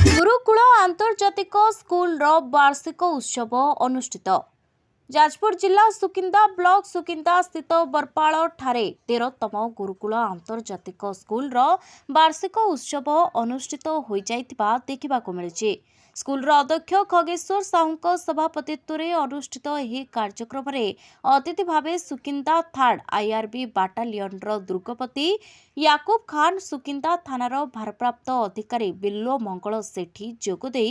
गुरुकुल आंतर्जातिक school वार्षिक उत्सव अनुष्ठित जाजपुर जिला सुकिंदा ब्लॉक सुकिंदा स्थित बरपाल ठारे 13तम गुरुकुल आंतर्जातिक स्कूल वार्षिक उत्सव अनुष्ठित हो देखा मिली। स्कूल अध्यक्ष खगेश्वर साहू सभापतित्व में अनुष्ठित यह कार्यक्रम में अतिथि भाव सुकिंदा थार्ड आईआरबी बाटालियन दुर्गपति याकूब खान सुकिंदा थानार भारप्राप्त अधिकारी बिल्लो मंगल सेठी जोगदे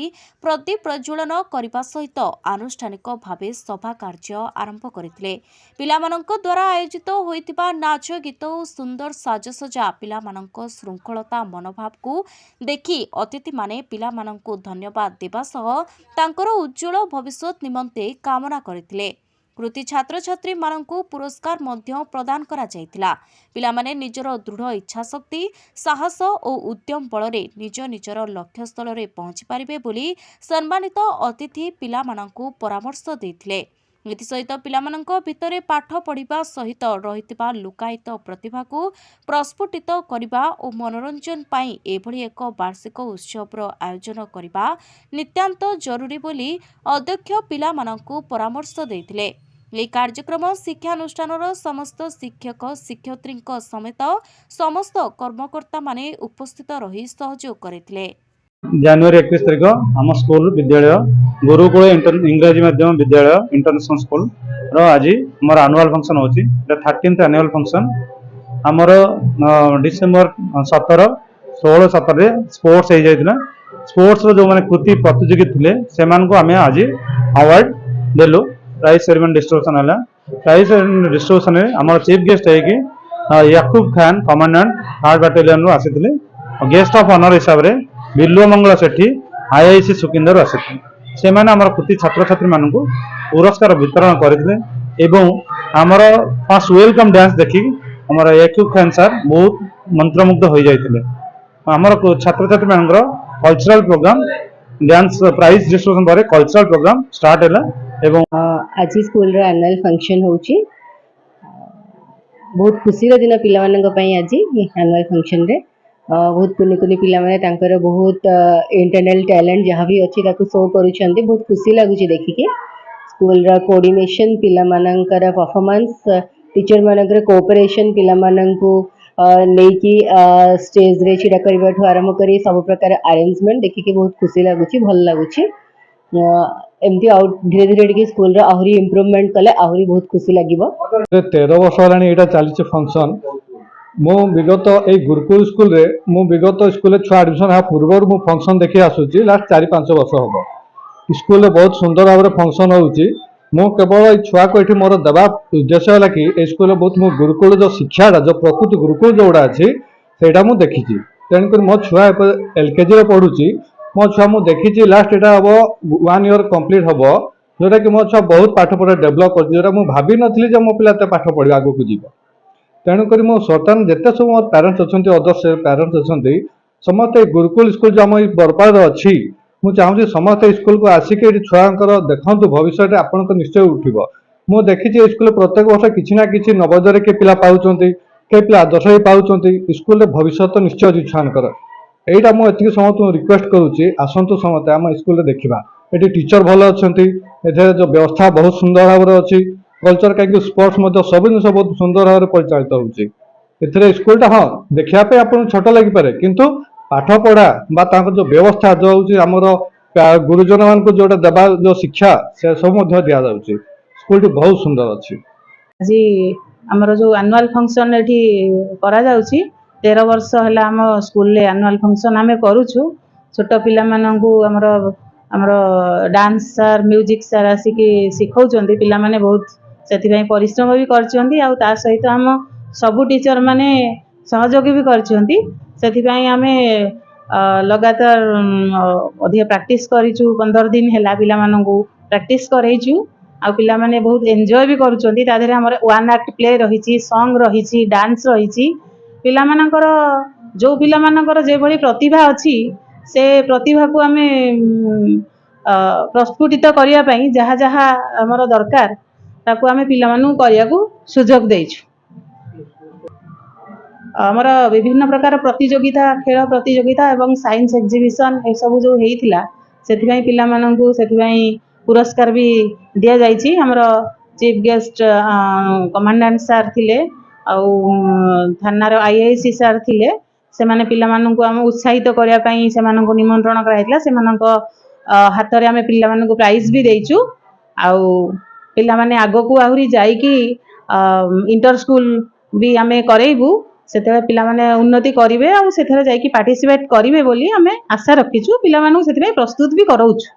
प्रदीप प्रज्वलन करने सहित आनुष्ठानिक भाव सभा कार्य आरंभ करते। पिलामानंक द्वारा आयोजित होइतिबा नाच गीत और सुंदर साजसजा पिलामानंक श्रृंखलता मनोभाव को देखि अतिथि माने पिलामानंक धन्यवाद देवा सह तांकर उज्जवल भविष्य निमंते कामना करथिले। कृति छात्र छात्री मानंकु पुरस्कार मध्य प्रदान करा जायतिला। पिलामाने निजर दृढ़ इच्छाशक्ति साहस और उद्यम बल निज निजर लक्ष्य स्थल रे पहुंची पारिबे बोली सम्मानित अतिथि पिलामानंकु परामर्श देथिले। सहित पिलामानंक भितरे पाठ पढ़िबा सहित रहितिबा लुकायित प्रतिभा को प्रस्फुटित करने और मनोरंजन पाई एभली एक वार्षिक उत्सव आयोजन करने नित्यांत जरूरी बोली अध्यक्ष पिलामानंकु परामर्श देथिले। यह कार्यक्रम शिक्षानुष्ठानर समस्त शिक्षक शिक्षयित्री समेत समस्त कर्मकर्ता माने उपस्थित रही सहयोग करथिले। जनवरी 21 तारिख आम स्कूल विद्यालय गुरुकुल इंग्राजी माध्यम विद्यालय इंटरनेशनल स्कूल आज आम आनुआल फंक्शन हो 13th एनुअल फंक्शन आमर डिसेम्बर 17 16 17 स्पोर्ट्स हो जाता। स्पोर्ट्स जो मैंने कृति प्रतियोगी थे से आम आज अवार्ड देलु। प्राइज सेरेमनी डिस्ट्रीब्यूशन है। प्राइज सेरेमनी डिस्ट्रीब्यूशन में आम चीफ गेस्ट है याकूब खान कमांडेंट 3rd बाटालियन आसी गेस्ट ऑफ ऑनर हिसाब से बिल्लो मंगल सेठी आईआईसी सुकिंदर आसी से कृति छात्र छात्री मान पुरस्कार वितरण करते। आमर फर्स्ट वेलकम डांस देखी आमर याकूब खान सर बहुत मंत्रमुग्ध हो जाते। आमर छात्र छात्री मान cultural programme dance prize distribution पर कल्चरल प्रोग्राम स्टार्ट है। आज स्कूल एनुअल फंक्शन होची बहुत खुशी दिन पिला आज एनुअल फंक्शन रे बहुत कुनि कुनि पिला माने तांकर बहुत इंटरनल टैलेंट जहाँ भी अच्छी ताकू शो करुछंती। बहुत खुशी लगुच देखिके स्कूल रा कोऑर्डिनेशन पिला मानकर परफॉर्मेंस टीचर मानकर कोऑपरेशन पिला माननकु लेकी स्टेज रे छिड़ा करबा ठो आरंभ करी सब प्रकार अरेंजमेंट देखिके बहुत खुशी लगुच भल लगुच। एमती आउट धीरे धीरे टिके स्कूल रा आहुरी इंप्रूवमेंट कले आहुरी बहुत खुशी लागिबो। 13 वर्ष हलानी एटा चालीच फंक्शन मु विगत ए गुरुकुल स्कूल रे मु विगत स्कूल छुआ एडमिशन हा पूर्व मु फंक्शन देखि आसुची लास्ट 4-5 वर्ष हम स्कूल बहुत सुंदर भाव फंक्शन होउची। मु केवल ए छुआ को एठी मोर दबा उद्देश्य है कि ए स्कूल बहुत मु गुरुकुल जो शिक्षा जो प्रकृति गुरुकुल जोड़ा अच्छी सेटा मु देखिची। तेणुक मो छुआ एलकेजी रे पढ़ुची मो छुआ मु देखिची लास्ट एटा हम 1 ईयर कंप्लीट हम जोटा कि मो छुआ बहुत पाठ पढ़ा डेभलप कर जोटा मु भाभी नथली जे मो पिला पाठ पढ़ा आगो को जीव। तेणुक मो सर्तान जिते सब मोर पेरेन्ट्स अच्छा अदर्स पेरेन्ट्स अच्छा समस्त गुरुकुल स्कूल जो आम बरपाल अच्छी मुझे चाहूँगी समस्त स्कूल को आसिक छुआर देखु भविष्य आपण निश्चय उठब। मु देखी स्कूल प्रत्येक वर्ष किसी ना कि नवोदय के पिला पाँच के पिला आदर्श भी पाँच स्कूल भविष्य तो निश्चय अच्छी छुआर यहीटा मुझे समस्त रिक्वेस्ट करुच्ची आसतु समस्त आम स्कूल देखा ये टीचर भल अच्छा जो व्यवस्था बहुत सुंदर भाव अच्छी कल्चर कहीं स्पोर्ट्स सब जिन बहुत सुंदर भाव परिचालित होती स्कूलटा हाँ देखापी आप छोट लगिपे किंतु पाठ पढ़ा जो व्यवस्था जो होमर गुरुजन मान जोटा देवा जो शिक्षा से सब दि जाऊँगी स्कूल बहुत सुंदर अच्छी। आज आमर जो एनुअल फंक्शन एठी करा जाउची 13 वर्ष है आम स्कूल एनुअल फंक्शन आम करूछु। छोट पिला मानंकु आमर डांस सर म्यूजिक सर आसिक शिखौचंदी पिला माने बहुत से परिश्रम भी करछंती आ ता सहित आम सबु टीचर माने सहयोगी भी करछंती। सेथिपाई आमे लगातार अधिक प्रैक्टिस करिछु 15 दिन हैला पिला मानंकु प्रैक्टिस करैछु आ पिला माने बहुत एंजॉय भी करूछंती। ता देरे हमर 1 एक्ट प्ले रहिछि सॉन्ग रहिछि डांस रहिछि पिला मानकर जो पिला मानकर जे भली प्रतिभा अछि से प्रतिभा को आमे प्रस्फुटित करिया पई जहा जहा हमर दरकार ताकू आमे पिला मानू करिया को सुजोग देइछु। ଆମର ବିଭିନ୍ନ ପ୍ରକାର ପ୍ରତିଯୋଗିତା ଖେଳ ପ୍ରତିଯୋଗିତା ଏବଂ ସାଇନ୍ସ ଏକ୍ଜିବିସନ୍ ଏସବୁ ଯେଉଁ ହେଇଥିଲା ସେଥିପାଇଁ ପିଲାମାନଙ୍କୁ ସେଥିପାଇଁ ପୁରସ୍କାର ବି ଦିଆଯାଇଛି। ଆମର ଚିଫ୍ ଗେଷ୍ଟ କମାଣ୍ଡାଣ୍ଟ ସାର୍ ଥିଲେ, ଆଉ ଥାନାର IIC ସାର୍ ଥିଲେ। ସେମାନେ ପିଲାମାନଙ୍କୁ ଆମେ ଉତ୍ସାହିତ କରିବା ପାଇଁ ସେମାନଙ୍କୁ ନିମନ୍ତ୍ରଣ କରାଯାଇଥିଲା। ସେମାନଙ୍କ ହାତରେ ଆମେ ପିଲାମାନଙ୍କୁ ପ୍ରାଇଜ୍ ବି ଦେଇଛୁ। ଆଉ ପିଲାମାନେ ଆଗକୁ ଆହୁରି ଯାଇକି ଇଣ୍ଟର ସ୍କୁଲ ବି ଆମେ କରେଇବୁ, ସେତେବେଳେ ପିଲାମାନେ ଉନ୍ନତି କରିବେ ଆଉ ସେଥିରେ ଯାଇକି ପାର୍ଟିସିପେଟ୍ କରିବେ ବୋଲି ଆମେ ଆଶା ରଖିଛୁ। ପିଲାମାନଙ୍କୁ ସେଥିପାଇଁ ପ୍ରସ୍ତୁତ ବି କରଉଛୁ।